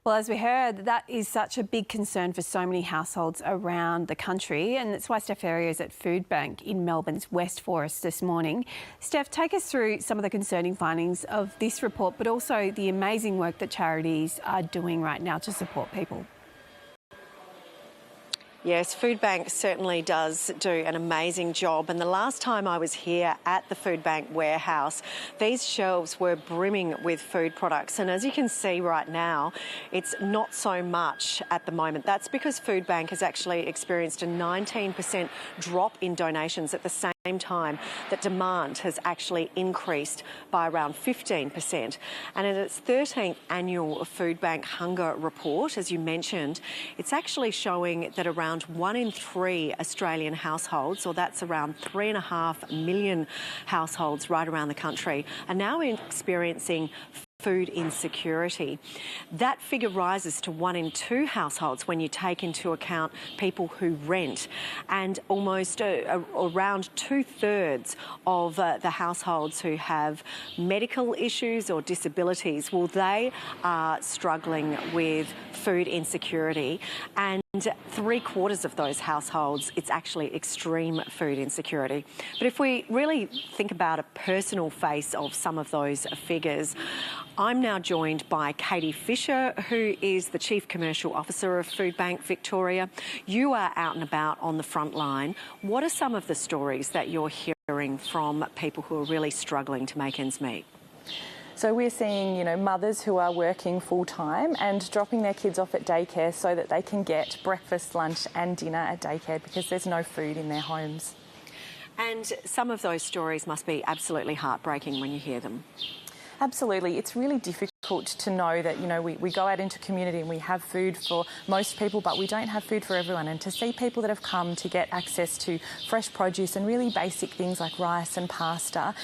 Well, as we heard, that is such a big concern for so many households around the country, and that's why Steph Ferrier is at Foodbank in Melbourne's West Forest this morning. Steph, take us through some of the concerning findings of this report, but also the amazing work that charities are doing right now to support people. Yes, Foodbank certainly does do an amazing job. And the last time I was here at the Foodbank warehouse, these shelves were brimming with food products. And as you can see right now, it's not so much at the moment. That's because Foodbank has actually experienced a 19% drop in donations at the same time that demand has actually increased by around 15%. And in its 13th annual Foodbank Hunger Report, as you mentioned, it's actually showing that around 1 in 3 Australian households, or that's around 3.5 million households right around the country, are now experiencing food insecurity. That figure rises to 1 in 2 households when you take into account people who rent, and almost around 2/3 of the households who have medical issues or disabilities, well, they are struggling with food insecurity, and 3/4 of those households, it's actually extreme food insecurity. But if we really think about a personal face of some of those figures, I'm now joined by Katie Fisher, who is the Chief Commercial Officer of Foodbank Victoria. You are out and about on the front line. What are some of the stories that you're hearing from people who are really struggling to make ends meet? So we're seeing, mothers who are working full-time and dropping their kids off at daycare so that they can get breakfast, lunch and dinner at daycare because there's no food in their homes. And some of those stories must be absolutely heartbreaking when you hear them. Absolutely. It's really difficult to know that, we go out into community and we have food for most people, but we don't have food for everyone. And to see people that have come to get access to fresh produce and really basic things like rice and pasta,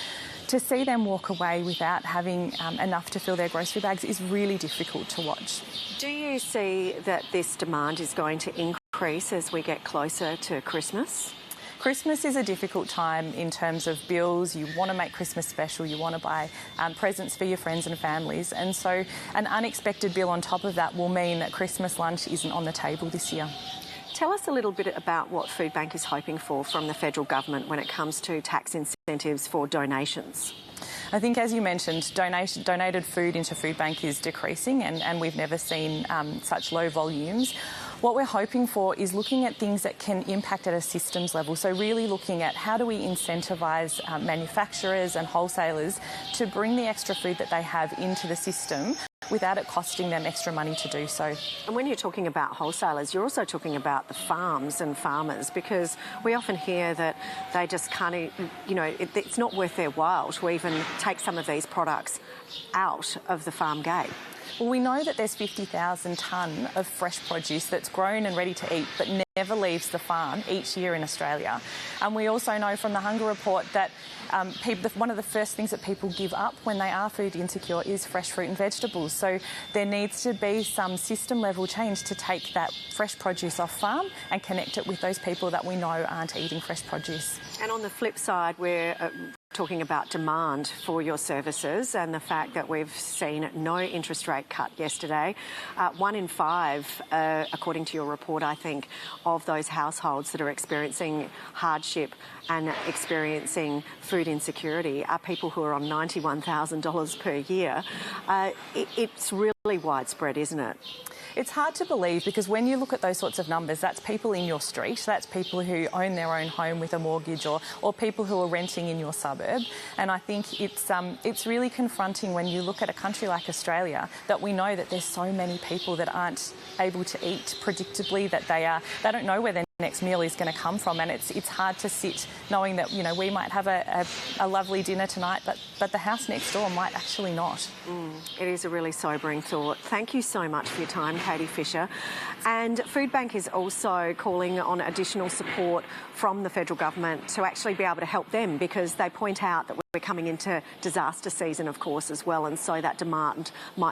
to see them walk away without having enough to fill their grocery bags is really difficult to watch. Do you see that this demand is going to increase as we get closer to Christmas? Christmas is a difficult time in terms of bills. You want to make Christmas special, you want to buy presents for your friends and families, and so an unexpected bill on top of that will mean that Christmas lunch isn't on the table this year. Tell us a little bit about what Foodbank is hoping for from the federal government when it comes to tax incentives for donations. I think, as you mentioned, donated food into Foodbank is decreasing, and we've never seen such low volumes. What we're hoping for is looking at things that can impact at a systems level. So really looking at how do we incentivise manufacturers and wholesalers to bring the extra food that they have into the system without it costing them extra money to do so. And when you're talking about wholesalers, you're also talking about the farms and farmers, because we often hear that they just can't, it's not worth their while to even take some of these products out of the farm gate. Well, we know that there's 50,000 tonne of fresh produce that's grown and ready to eat but never leaves the farm each year in Australia. And we also know from the Hunger Report that one of the first things that people give up when they are food insecure is fresh fruit and vegetables. So there needs to be some system level change to take that fresh produce off farm and connect it with those people that we know aren't eating fresh produce. And on the flip side, we're talking about demand for your services and the fact that we've seen no interest rate cut yesterday. 1 in 5, according to your report, I think, of those households that are experiencing hardship and experiencing food insecurity are people who are on $91,000 per year. It's really widespread, isn't it? It's hard to believe because when you look at those sorts of numbers, that's people in your street, that's people who own their own home with a mortgage or people who are renting in your suburb. And I think it's really confronting when you look at a country like Australia that we know that there's so many people that aren't able to eat predictably, that they don't know where their next meal is going to come from, and it's hard to sit knowing that we might have a lovely dinner tonight, but the house next door might actually not. It is a really sobering thought. Thank you so much for your time, Katie Fisher. And Foodbank is also calling on additional support from the federal government to actually be able to help them, because they point out that we're coming into disaster season, of course, as well, and so that demand might